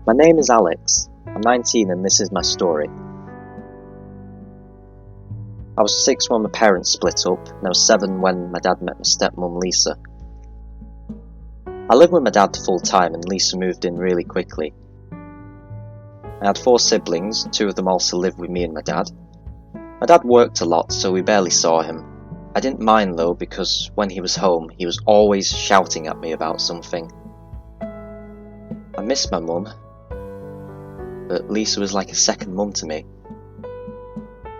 My name is Alex. I'm 19 and this is my story. I was 6 when my parents split up, and I was 7 when my dad met my stepmom Lisa. I lived with my dad full time and Lisa moved in really quickly. I had 4 siblings, 2 of them also lived with me and my dad. My dad worked a lot, so we barely saw him. I didn't mind though, because when he was home, he was always shouting at me about something. I missed my mum, but Lisa was like a second mum to me.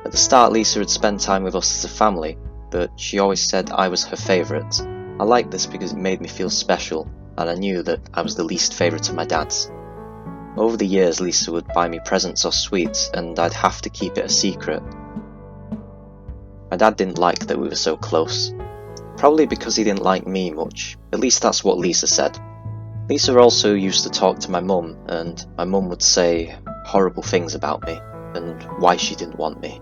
At the start, Lisa had spent time with us as a family, but she always said I was her favourite. I liked this because it made me feel special, and I knew that I was the least favourite of my dad's. Over the years, Lisa would buy me presents or sweets, and I'd have to keep it a secret. My dad didn't like that we were so close. Probably because he didn't like me much, at least that's what Lisa said. Lisa also used to talk to my mum, and my mum would say horrible things about me, and why she didn't want me.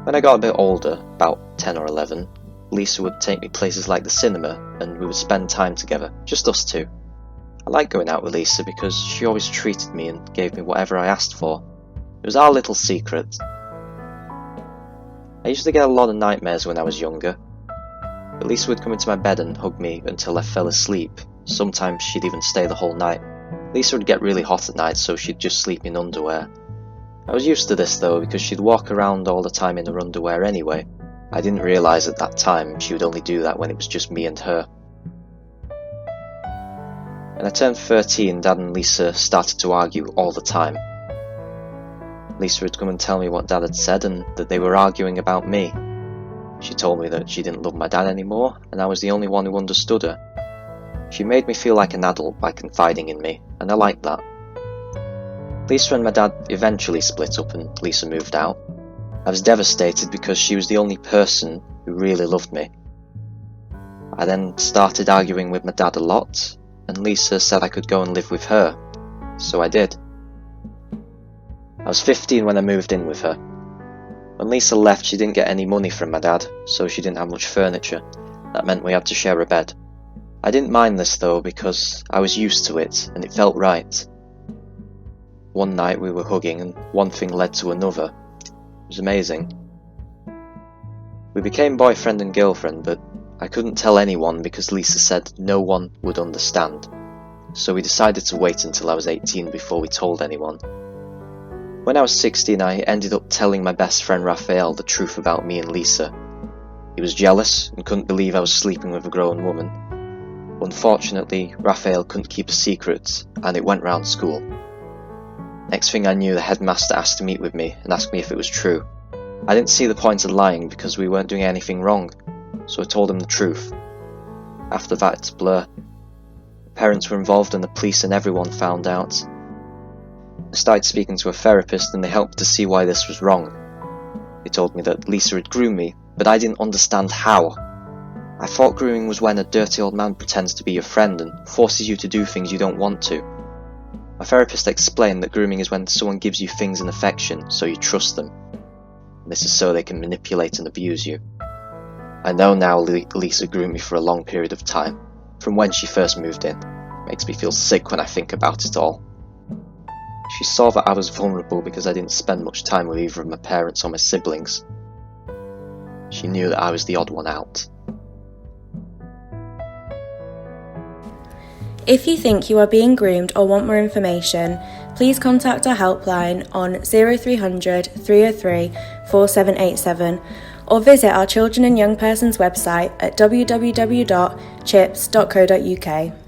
When I got a bit older, about 10 or 11, Lisa would take me places like the cinema, and we would spend time together, just us two. I liked going out with Lisa because she always treated me and gave me whatever I asked for. It was our little secret. I used to get a lot of nightmares when I was younger. But Lisa would come into my bed and hug me until I fell asleep. Sometimes she'd even stay the whole night. Lisa would get really hot at night, so she'd just sleep in underwear. I was used to this though, because she'd walk around all the time in her underwear anyway. I didn't realise at that time she would only do that when it was just me and her. When I turned 13, Dad and Lisa started to argue all the time. Lisa would come and tell me what Dad had said and that they were arguing about me. She told me that she didn't love my dad anymore, and I was the only one who understood her. She made me feel like an adult by confiding in me, and I liked that. Lisa and my dad eventually split up and Lisa moved out. I was devastated because she was the only person who really loved me. I then started arguing with my dad a lot, and Lisa said I could go and live with her, so I did. I was 15 when I moved in with her. When Lisa left, she didn't get any money from my dad, so she didn't have much furniture. That meant we had to share a bed. I didn't mind this though, because I was used to it, and it felt right. One night we were hugging, and one thing led to another. It was amazing. We became boyfriend and girlfriend, but I couldn't tell anyone because Lisa said no one would understand. So we decided to wait until I was 18 before we told anyone. When I was 16, I ended up telling my best friend Raphael the truth about me and Lisa. He was jealous and couldn't believe I was sleeping with a grown woman. Unfortunately, Raphael couldn't keep a secret, and it went round school. Next thing I knew, the headmaster asked to meet with me and asked me if it was true. I didn't see the point of lying because we weren't doing anything wrong, so I told him the truth. After that, it's a blur. The parents were involved and the police and everyone found out. I started speaking to a therapist and they helped to see why this was wrong. They told me that Lisa had groomed me, but I didn't understand how. I thought grooming was when a dirty old man pretends to be your friend and forces you to do things you don't want to. My therapist explained that grooming is when someone gives you things in affection, so you trust them. And this is so they can manipulate and abuse you. I know now Lisa groomed me for a long period of time, from when she first moved in. It makes me feel sick when I think about it all. She saw that I was vulnerable because I didn't spend much time with either of my parents or my siblings. She knew that I was the odd one out. If you think you are being groomed or want more information, please contact our helpline on 0300 303 4787 or visit our Children and Young Persons website at www.chips.co.uk.